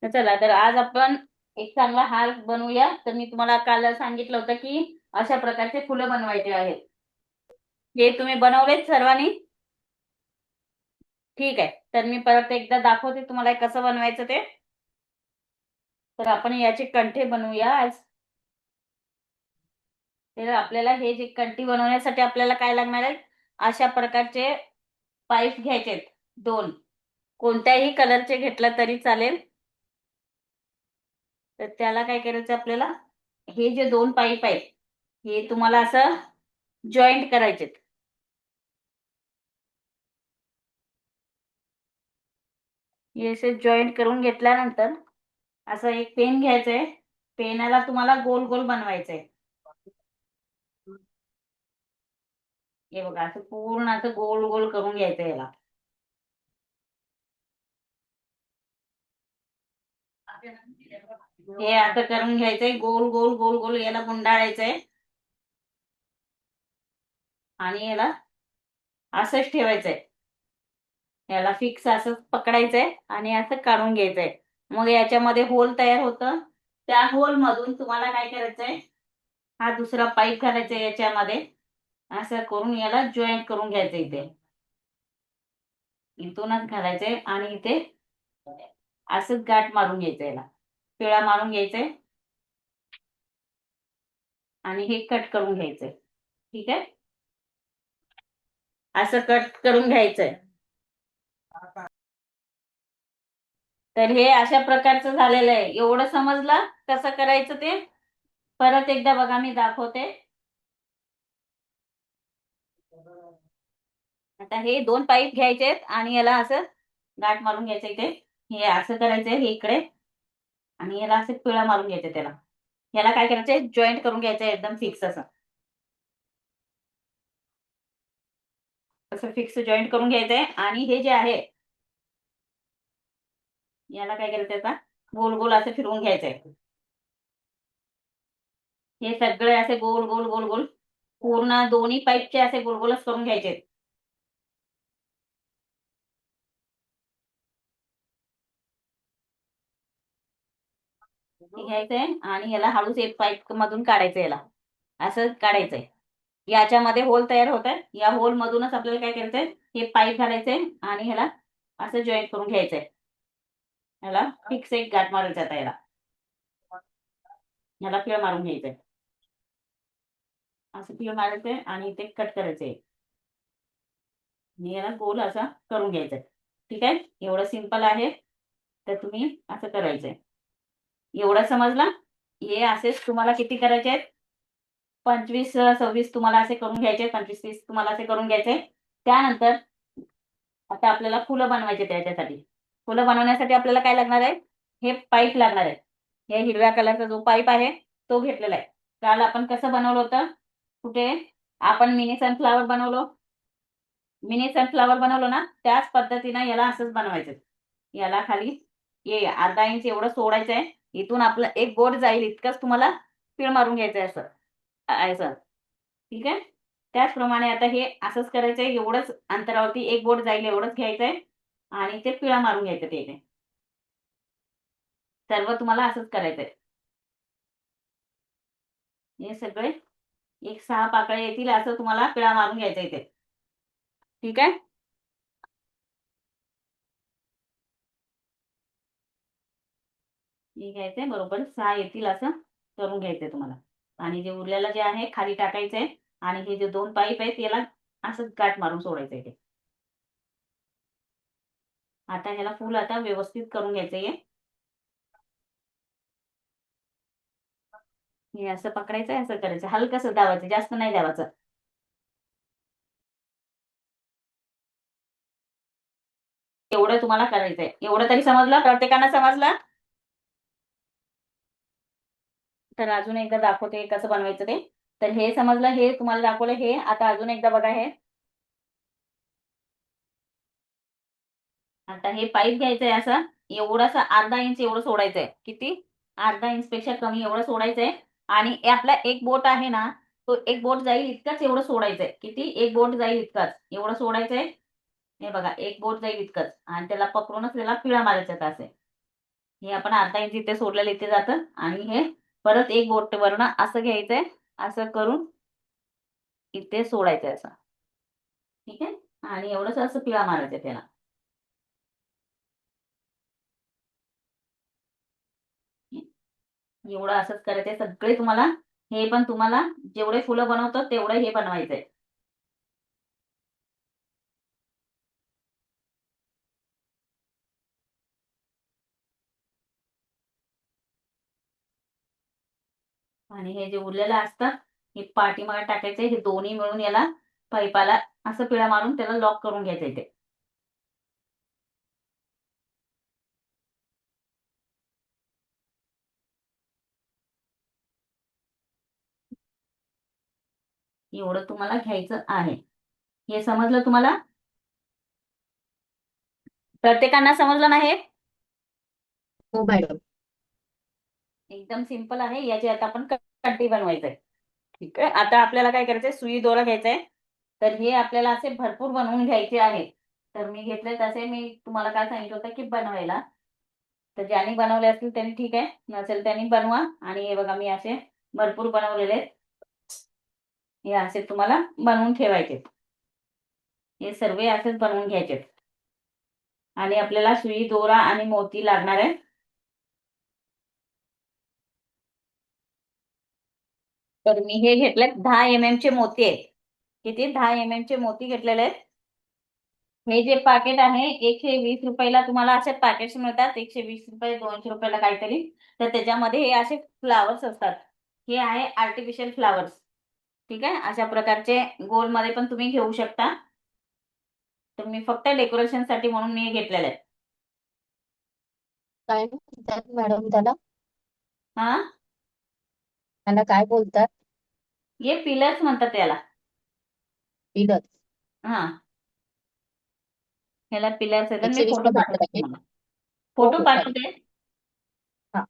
तर चला, तर आज आपण एक चांगला हार बनवूया. तर मी तुम्हाला काल सांगितलं होतं की अशा प्रकारचे फुलं बनवायचे आहेत. हे तुम्ही बनवलेत सर्वांनी? ठीक आहे. तर मी परत एकदा दाखवते तुम्हाला हे कसं बनवायचं ते. तर आपण याचे कंठे बनवूया आज. तर आपल्याला हे जे कंठी बनवण्यासाठी आपल्याला काय लागणार आहे, अशा प्रकारचे पाईप घ्यायचे आहेत. दोन. कोणत्याही कलरचे घेतला तरी चालेल. तर त्याला काय करायचं आपल्याला, हे जे दोन पाईप आहेत हे तुम्हाला असं जॉईंट करायचे. हे असे जॉईंट करून घेतल्यानंतर असं एक पेन घ्यायचंय. पेनाला तुम्हाला गोल गोल बनवायचंय. हे बघा, असं पूर्ण असं गोल गोल करून घ्यायचं याला. हे असं करून घ्यायचंय, गोल गोल गोल गोल याला गुंडाळायचंय. आणि याला असंच ठेवायचंय. याला फिक्स असं पकडायचंय आणि असं काढून घ्यायचंय. मग याच्यामध्ये होल तयार होतं. त्या होल मधून तुम्हाला काय करायचंय, हा दुसरा पाईप घालायचा याच्यामध्ये. असं करून याला जॉईंट करून घ्यायचं इथे. इथूनच घालायचंय आणि इथे असंच गाठ मारून घ्यायचं याला. पिळा मारून घ्यायचंय आणि हे कट करून घ्यायचंय. ठीक आहे. असं कट करून घ्यायचंय. तर हे अशा प्रकारचं झालेलं आहे. एवढं समजलं कसं करायचं ते? परत एकदा बघा, मी दाखवते. आता हे दोन पाईप घ्यायचे आणि याला असं गाठ मारून घ्यायचं इथे. हे असं करायचंय हे इकडे. आणि याला असं पिळा मारून घ्यायचं त्याला. याला काय करायचंय, जॉईंट करून घ्यायचंय एकदम फिक्स असं. असं फिक्स जॉईंट करून घ्यायचंय. आणि हे जे आहे याला काय करायचंय, आता गोल गोल असं फिरवून घ्यायचंय. हे सगळे असे गोल गोल गोल गोल पूर्ण दोन्ही पाईपचे असे गोल गोलच करून घ्यायचे. हे घ्यायचंय आणि याला हळूच एक पाईप मधून काढायचं याला. असं काढायचंय. याच्यामध्ये होल तयार होत आहे. या होल मधूनच आपल्याला काय करायचंय, हे पाईप घालायचंय आणि ह्याला असं जॉईंट करून घ्यायचंय. ह्याला फिक्स एक गाठ मारायचा आता याला. ह्याला पिळ मारून घ्यायचंय. असं पिळ मारायचंय आणि ते कट करायचंय. आणि याला गोल असा करून घ्यायचंय. ठीक आहे. एवढं सिंपल आहे. तर तुम्ही असं करायचंय. एवढं समजलं? हे असेच तुम्हाला किती करायचे आहेत? 25-26 तुम्हाला असे करून घ्यायचे. 25-30 तुम्हाला असे करून घ्यायचे. त्यानंतर आता आपल्याला फुलं बनवायचे त्याच्यासाठी. फुलं बनवण्यासाठी आपल्याला काय लागणार आहे, हे पाईप लागणार आहे. हे हिरव्या कलरचा जो पाईप आहे तो घेतलेला आहे. काल आपण कसं बनवलं होतं, कुठे आपण मिनी सनफ्लावर बनवलो. मिनी सनफ्लावर बनवलो ना, त्याच पद्धतीनं याला असंच बनवायचं. याला खाली ये अर्धा इंच एवढं सोडायचं आहे. इथून आपलं एक बोट जाईल इतकंच तुम्हाला पीळ मारून घ्यायचं आहे असं. असं. ठीक आहे. त्याचप्रमाणे आता हे असंच करायचंय. एवढंच अंतरावरती एक बोट जाईल एवढंच घ्यायचंय आणि ते पिळा मारून घ्यायचं ते. सर्व तुम्हाला असंच करायचंय. हे सगळे एक 6 पाकळ्या येतील असं तुम्हाला पिळा मारून घ्यायचं इथे. ठीक आहे. हे घ्यायचंय, बरोबर 6 येतील असं करून घ्यायचंय तुम्हाला. आणि जे उरलेलं जे आहे खाली टाकायचंय. आणि हे जे दोन पाईप आहेत याला असंच गाठ मारून सोडायचंय ते. आता ह्याला फुल आता व्यवस्थित करून घ्यायचंय हे. हे असं पकडायचंय, असं करायचं, हलकसं दाबायचं, जास्त नाही दाबायचं. एवढं तुम्हाला करायचंय. एवढं तरी समजलं? प्रत्येकानं समजलं? तर अजून एकदा दाखवते कसं बनवायचं ते. तर हे समजलं, हे तुम्हाला दाखवलं हे. आता अजून एकदा बघा हे. आता हे पाईप घ्यायचंय असं. एवढंसं अर्धा इंच एवढं सोडायचंय. किती? अर्धा इंच पेक्षा कमी एवढं सोडायचंय. आणि हे आपला एक बोट आहे ना, तो एक बोट जाईल इतकंच एवढं सोडायचंय. किती? एक बोट जाईल इतकंच एवढं सोडायचंय. हे बघा, एक बोट जाईल इतकंच आणि त्याला पकडूनच त्याला पिळा मारायचा असं. हे आपण अर्धा इंच इथे सोडलेलं इथे जातं आणि हे परत एक बोट वरनं असं घ्यायचंय, असं करून इथे सोडायचंय असं. ठीक आहे. आणि एवढंच असं पिळा मारायचं त्याला. एवढं असंच करायचंय सगळे तुम्हाला. हे पण तुम्हाला जेवढे फुलं बनवतात तेवढं हे बनवायचंय. आणि हे जे उरलेलं असतं हे पाठीमागे टाकायचंय. हे दोन्ही मिळून याला पाईपाला असं पिळा मारून त्याला लॉक करून घ्यायचं इथे. एवढं तुम्हाला घ्यायचं आहे. हे समजलं तुम्हाला? प्रत्येकांना समजलं नाही? हो मॅडम. एकदम सिंपल आहे. याची आता आपण कड्डी बनवायचंय. ठीक आहे. आता आपल्याला काय करायचंय, सुई दोरा घ्यायचाय. तर हे आपल्याला असे भरपूर बनवून घ्यायचे आहे. तर मी घेतले तसे, मी तुम्हाला काय सांगितलं होतं की बनवायला. तर ज्यांनी बनवले असतील त्यांनी ठीक आहे, नसेल त्यांनी बनवा. आणि हे बघा मी असे भरपूर बनवलेले आहेत. हे असे तुम्हाला बनवून ठेवायचे. हे सर्व असेच बनवून घ्यायचे. आणि आपल्याला सुई दोरा आणि मोती लागणार आहे. तर मी हे घेतलेत 10 चे मोती आहेत. किती? 10 चे मोती घेतलेले आहेत. हे जे पाकिट आहे 120 रुपयाला तुम्हाला असे पॅकेट्स मिळतात. 120 रुपये 200 रुपयाला काहीतरी. तर त्याच्यामध्ये हे असे फ्लावर्स असतात. हे आहे आर्टिफिशियल फ्लावर्स. ठीक आहे. अशा प्रकारचे गोलमध्ये पण तुम्ही घेऊ शकता. तर मी फक्त डेकोरेशन साठी म्हणून मी हे घेतलेले आहे. काय म्हणतात मॅडम त्याला? हा, त्याला काय बोलतात? हे पिलर्स म्हणतात त्याला. पिलर. हा, ह्याला पिलर्स येतात. मी 120 फोटो ला भेटतं पाठवते पॅकेट? तुम्हाला. हो फोटो हो चालेल. पाठवते. हा.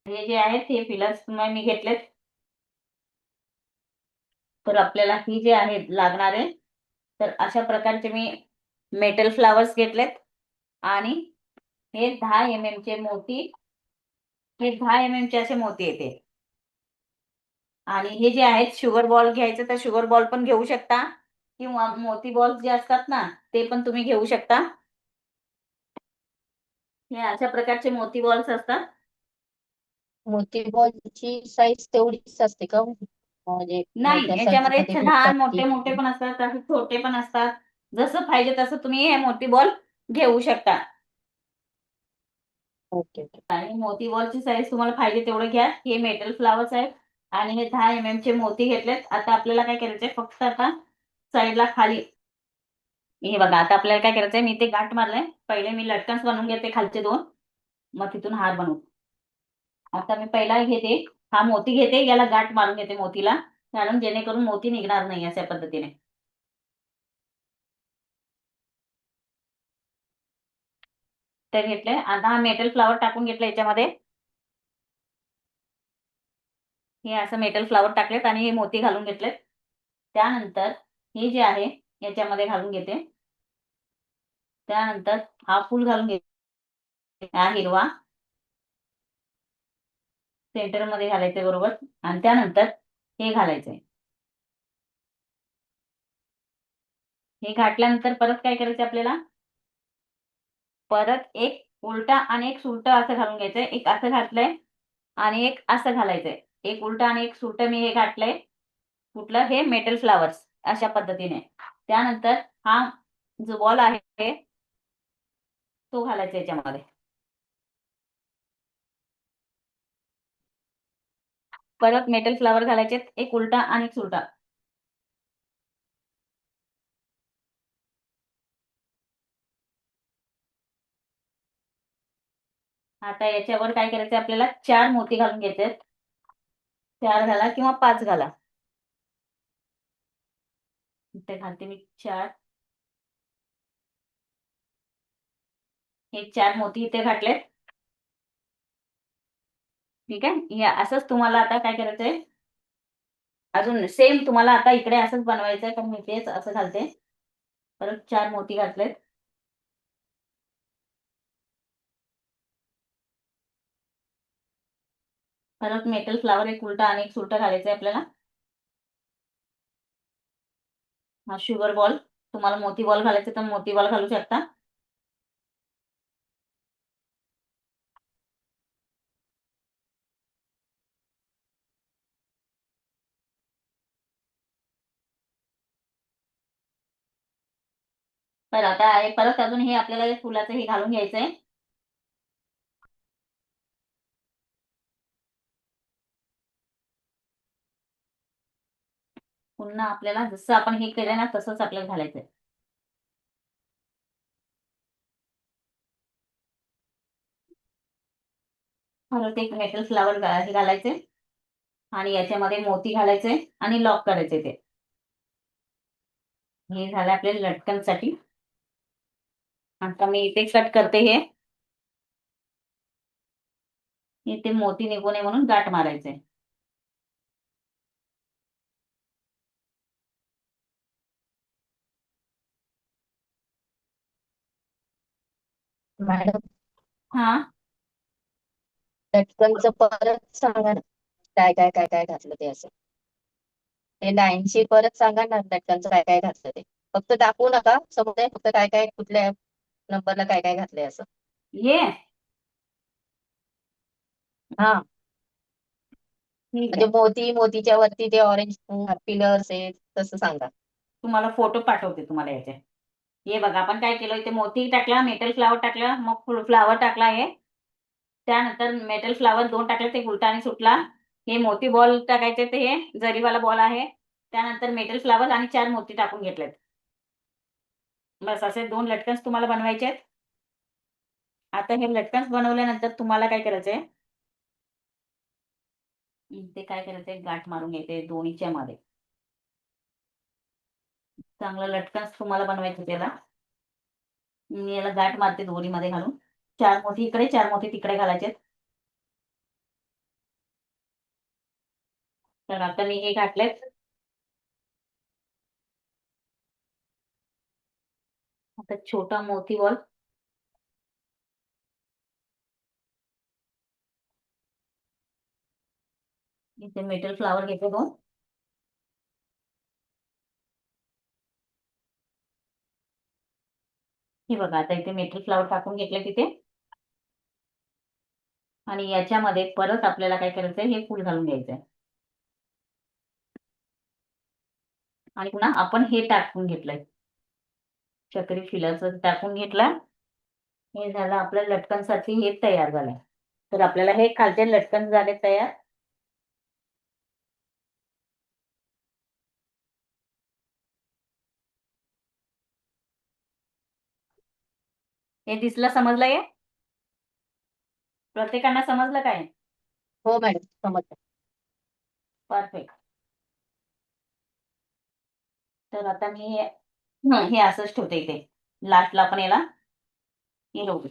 हे जे आहेत हे पिलर्स मी घेतलेत. तर आपल्याला ही जे आहेत लागणारे, तर अशा प्रकारचे मी मेटल फ्लावर्स घेतलेत. आणि हे 10 चे मोती, हे 10 चे असे मोती येते. आणि हे जे आहेत शुगर बॉल घ्यायचे तर शुगर बॉल पण घेऊ शकता, किंवा मोती बॉल जे असतात ना ते पण तुम्ही घेऊ शकता. हे अशा प्रकारचे मोती बॉल्स असतात. मोती बॉलची साईज तेवढीच असते का? म्हणजे नाही, मोठ्या साईज याच्यामध्ये मध्ये भेटतात लहान मोठे की? मोठे पण असतात, असे छोटे पण असतात. जसं पाहिजे तसं तुम्ही हे मोती बॉल घेऊ शकता. Okay okay. आणि मोती बॉलची साईज तुम्हाला पाहिजे तेवढं घ्या. हे मेटल फ्लावर्स आहेत. आणि हे 10 चे मोती घेतलेत. आता आपल्याला काय करायचंय, फक्त आता साईडला खाली हे बघा. आता आपल्याला काय करायचंय, मी ते गाठ मारलंय. पहिले मी लटकन्स बनवून घेते खालचे दोन, मग तिथून हार बनवू. आता मी पहिला घेते, हा मोती घेते, याला गाठ मारून घेते मोतीला, कारण जेणेकरून मोती निघणार नाही अशा पद्धतीने. ते घेतले. आता हा मेटल फ्लावर टाकून घेतला याच्यामध्ये. हे असं मेटल फ्लावर टाकलेत आणि हे मोती घालून घेतलेत. त्यानंतर हे जे आहे याच्यामध्ये घालून घेते. त्यानंतर हा फूल घालून घेते, हा हिरवा सेंटर मध्ये घालायचंय बरोबर. आणि त्यानंतर हे घालायचंय. हे घातल्यानंतर परत काय करायचं आपल्याला, परत एक उलटा आणि एक सुलट असं घालून घ्यायचंय. एक असं घातलंय आणि एक असं घालायचंय. एक उलटा आणि एक सुलट मी हे घातलंय. कुठलं? हे मेटल फ्लावर्स अशा पद्धतीने. त्यानंतर हा जो बॉल आहे तो घालायचा याच्यामध्ये. परत मेटल फ्लावर घालायचे, एक उलटा आणि एक सुलटा. आता याच्यावर काय करायचं आपल्याला, 4 मोती घालून घ्यायचे. 4 घाला किंवा 5 घाला. इथे घालते मी 4. हे 4 मोती इथे घातलेत. ठीक आहे. या असंच तुम्हाला आता काय करायचंय, अजून सेम तुम्हाला आता इकडे असंच बनवायचंय. पण मी तेच असं घालते. परत 4 मोती घातलेत. परत मेटल फ्लावर एक उलटा आणि एक सुलटा घालायचा आहे आपल्याला. हा शुगर बॉल, तुम्हाला मोती बॉल घालायचे तर मोती बॉल घालू शकता. तर आता आहे परत अजून हे आपल्याला हे फुलाचं हे घालून घ्यायचंय. पुन्हा आपल्याला जसं आपण हे केलं ना तसंच आपल्याला घालायचंय. परत एक मेटल फ्लावर हे घालायचे आणि याच्यामध्ये मोती घालायचे आणि लॉक करायचे ते. हे झालं आपल्या लटकनसाठी. आता मी इथे कट करते हे. इथे मोती निघू नये म्हणून गाठ मारायचे. मॅडम, हा, लटकनचं परत सांगा ना, काय काय काय काय घातलं ते असं. ते लाईनशी परत सांगा ना, लटकनचं काय काय घातलं ते. फक्त दाखवू नका समोर, फक्त काय काय कुठल्या नंबरला काय काय घातलंय असं. ये हा, ठीक म्हणजे आहे. मोतीच्या वरती ते ऑरेंज पिलर्स आहे तसं सांगा. तुम्हाला फोटो पाठवते तुम्हाला याचे. हे बघा आपण काय केलं, इथे मोती टाकला, मेटल फ्लावर टाकला, मग फ्लावर टाकला हे. त्यानंतर मेटल फ्लावर 2 टाकले, ते उलटा आणि सुटला. हे मोती बॉल टाकायचे, ते हे जरीवाला बॉल आहे. त्यानंतर मेटल फ्लावर आणि 4 मोती टाकून घेतलेत. बस असे 2 लटकन्स तुम्हाला बनवायचे आहेत. आता हे लटकन्स बनवल्यानंतर तुम्हाला काय करायचंय, ते काय करायचंय, गाठ मारून घ्यायचे दोन्हीच्या मध्ये. चांगलं लटकन्स तुम्हाला बनवायचं त्याला. मी याला गाठ मारते दोन्हीमध्ये घालून. 4 मोती इकडे, 4 मोती तिकडे घालायचे. तर आता मी हे घातलेत. आता छोटा मोती बॉल, इथे मेटल फ्लावर घेते 2. हे बघा आता इथे मेटल फ्लावर टाकून घेतले तिथे. आणि याच्यामध्ये परत आपल्याला काय करायचंय, हे फूल घालून घ्यायचंय. आणि पुन्हा आपण हे टाकून घेतलंय, चक्री फिलाचं टाकून घेतलं. हे झालं आपल्या लटकनसाठी, हे तयार झालंय. तर आपल्याला हे खालचे लटकन झाले तयार. हे दिसलं, समजलं हे? प्रत्येकांना समजलं काय? हो मॅडम, समजलं. परफेक्ट. तर आता मी हे असंच ठेवते इथे. लास्टला आपण याला हे लावू.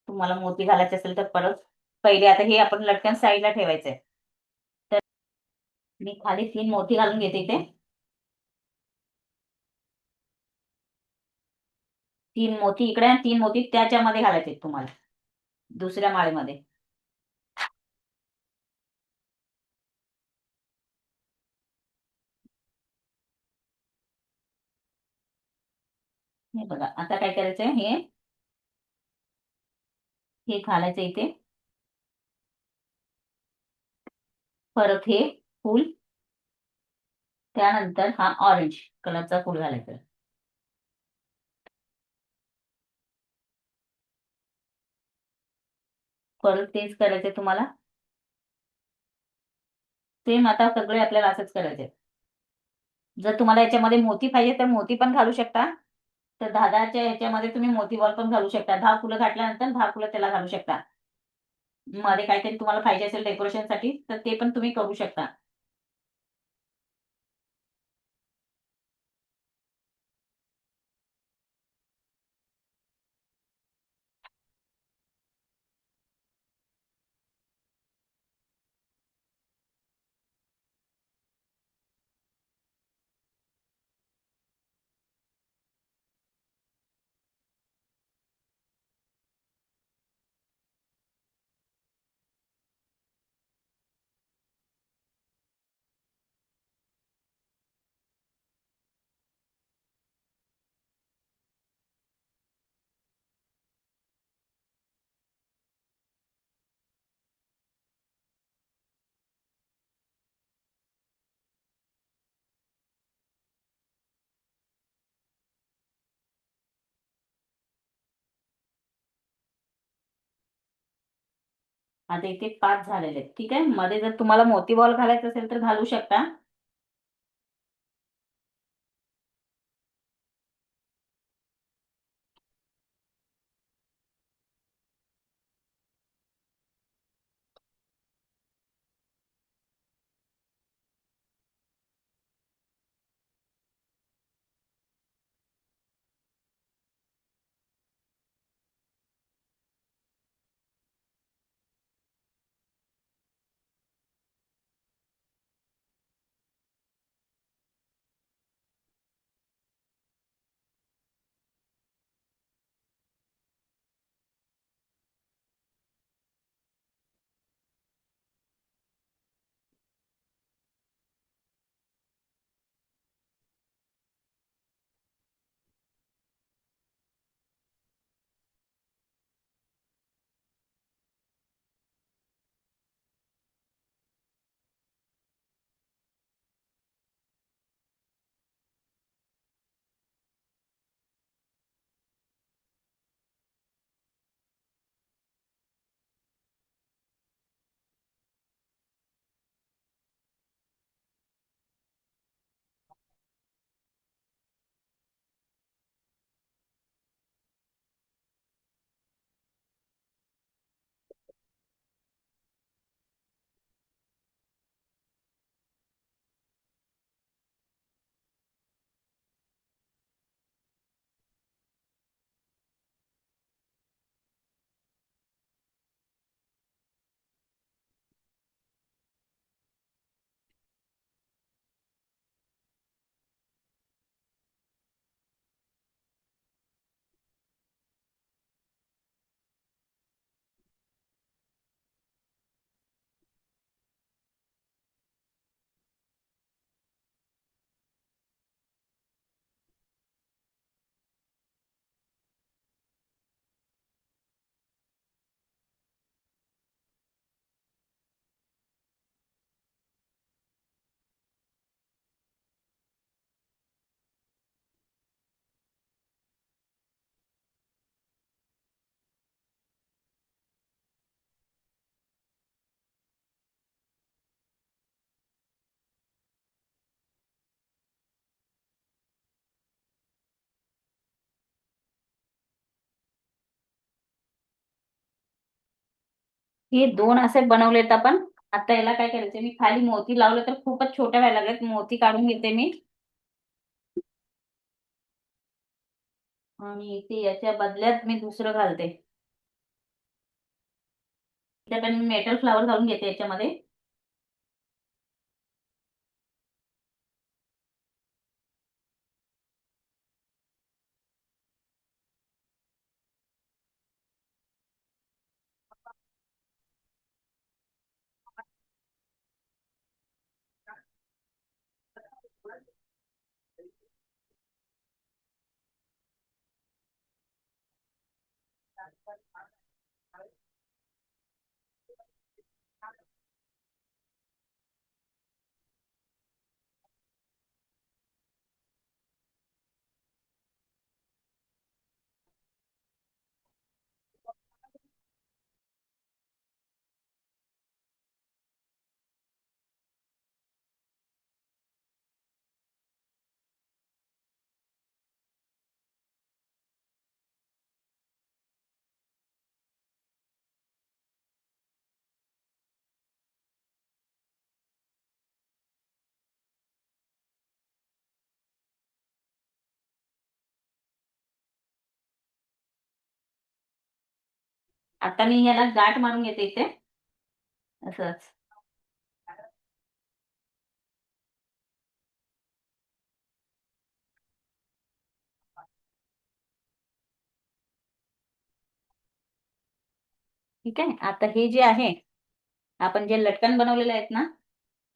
तुम्हाला मोती घालायचे असेल तर परत पहिले आता हे आपण लटकन साईडला ठेवायचंय. तर मी खाली 3 मोती घालून घेते इथे. 3 मोती इकडे आणि 3 मोती त्याच्यामध्ये घालायचे तुम्हाला, दुसऱ्या माळेमध्ये. हे बघा आता काय करायचंय, हे घालायचं इथे. परत हे फूल, त्यानंतर हा ऑरेंज कलरचा फूल घालायचा. परत तेच करायचंय तुम्हाला. सेम आता सगळे आपल्याला असंच करायचंय. जर तुम्हाला याच्यामध्ये मोती पाहिजे तर मोती पण घालू शकता. तर 10-10च्या ह्याच्यामध्ये तुम्ही मोती बॉल पण घालू शकता. 10 फुलं घातल्यानंतर 10 फुलं त्याला घालू शकता. मध्ये काहीतरी तुम्हाला पाहिजे असेल डेकोरेशनसाठी तर ते पण तुम्ही करू शकता. आता इथे 5 झालेले आहेत. ठीक आहे, मध्ये जर तुम्हाला मोती बॉल घालायचा असेल तर घालू शकता. हे 2 असे बनवलेत आपण. आता याला काय करायचं, मी खाली मोती लावले तर खूपच छोट्या व्हायला लागलेत. मोती काढून घेते मी आणि इथे याच्या बदल्यात मी दुसरं घालते. इथे पण मी मेटल फ्लावर घालून घेते याच्यामध्ये. आता मी याला गाठ मारून घेते इथे असंच. ठीक आहे, आता हे जे आहे आपण जे लटकन बनवलेले आहेत ना,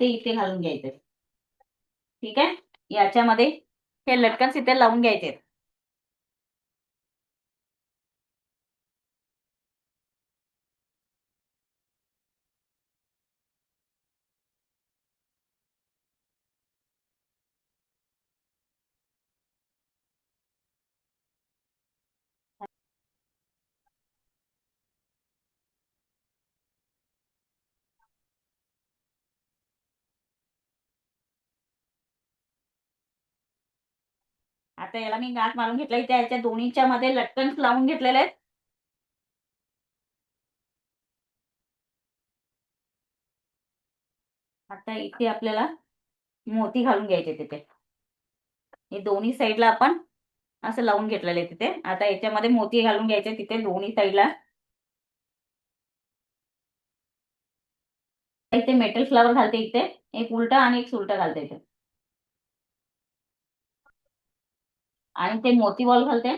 ते इथे घालून घ्यायचे. ठीक आहे, याच्यामध्ये हे लटकन इथे लावून घ्यायचे. आता याला मी गाठ मारून घेतला, इथे याच्या दोन्हीच्या मध्ये लटकन लावून घेतलेले आहेत. आता इथे आपल्याला मोती घालून घ्यायचे तिथे. हे दोन्ही साईडला आपण असं लावून घेतलेलं आहे तिथे. आता याच्यामध्ये मोती घालून घ्यायचे तिथे दोन्ही साईडला. इथे मेटल फ्लावर घालते, इथे एक उलटा आणि एक सुलटा घालते इथे, आणि ते मोती बॉल घालते.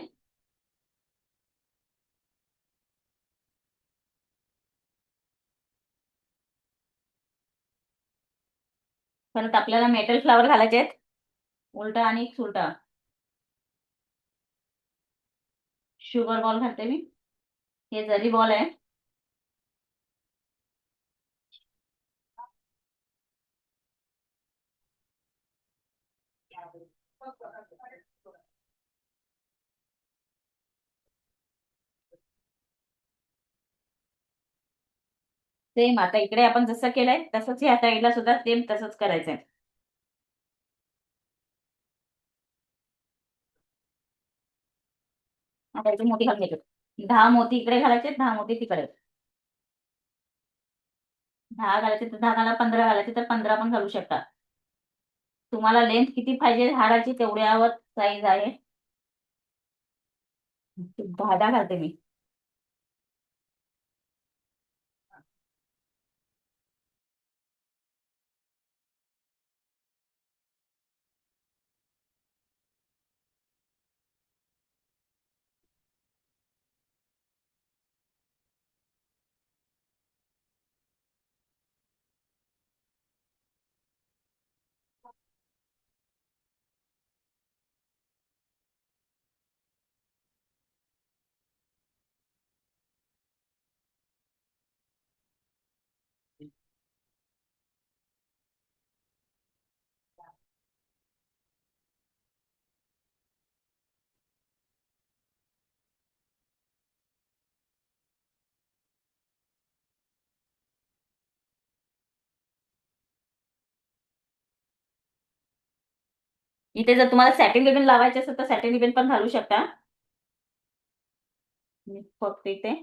परत आपल्याला मेटल फ्लावर घालायचे आहेत, उलटा आणि एक सुलटा. शुगर बॉल घालते मी, हे जरी बॉल आहे. सेम आता इकडे आपण जसं केलंय तसंच ह्या साईडला सुद्धा सेम तसंच करायचंय. आता याचे मोती घालून घ्यायचे, 10 मोती इकडे घालायचे, 10 मोती तिकडे. 10 घालायचे तर 10 घाला, 15 घालायचे तर 15 पण घालू शकता. तुम्हाला लेंथ किती पाहिजे हाराची तेवढ्यावर साईज आहे. 10 घालते मी. इथे जर तुम्हाला सॅटिन रिबन लावायचे असेल तर सॅटिन रिबन पण घालू शकता. मी फक्त इथे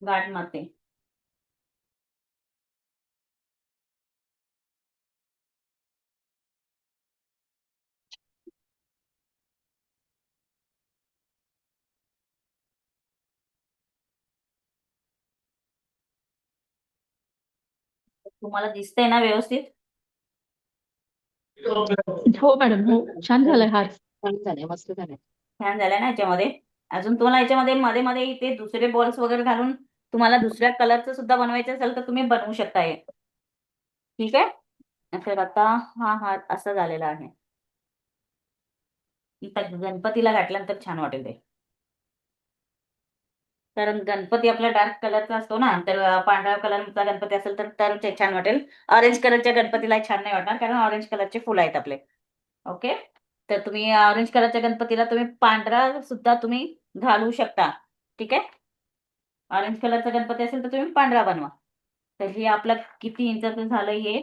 गाठ मारते. तुम्हाला दिसतंय ना व्यवस्थित? हो मॅडम, हो छान झालाय हार. छान झालंय, मस्त झालंय. छान झालंय ना याच्यामध्ये. अजून तुम्हाला याच्यामध्ये मध्ये मध्ये इथे दुसरे बॉल्स वगैरे घालून तुम्हाला दुसऱ्या कलरचं सुद्धा बनवायचं असेल तर तुम्ही बनवू शकता हे. ठीक आहे. तर आता हा हार असा झालेला आहे. इथं गणपतीला घातल्यानंतर छान वाटेल ते. कारण गणपती आपला डार्क कलरचा असतो ना, तर पांढऱ्या कलरचा गणपती असेल तर तर ते छान वाटेल. ऑरेंज कलरच्या गणपतीला छान नाही वाटणार, कारण ऑरेंज कलरचे फुलं आहेत आपले. ओके. तर तुम्ही ऑरेंज कलरच्या गणपतीला तुम्ही पांढरा सुद्धा तुम्ही घालू शकता. ठीक आहे. ऑरेंज कलरचा गणपती असेल तर तुम्ही पांढरा बनवा. तर हे आपलं किती इंचाचं झालं हे.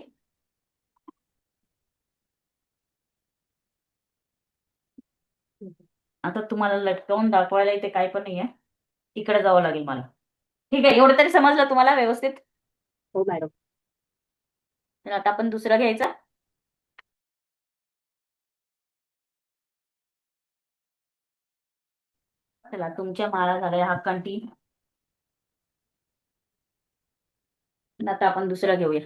आता तुम्हाला लटकवून दाखवायला इथे काही पण नाहीये, इकडे जावं लागेल मला. ठीक आहे, एवढं तरी समजलं तुम्हाला व्यवस्थित? हो मॅडम. तर आता आपण दुसरा घ्यायचा. चला, तुमच्या माळा झाल्या हा कंटी. आता आपण दुसरा घेऊया.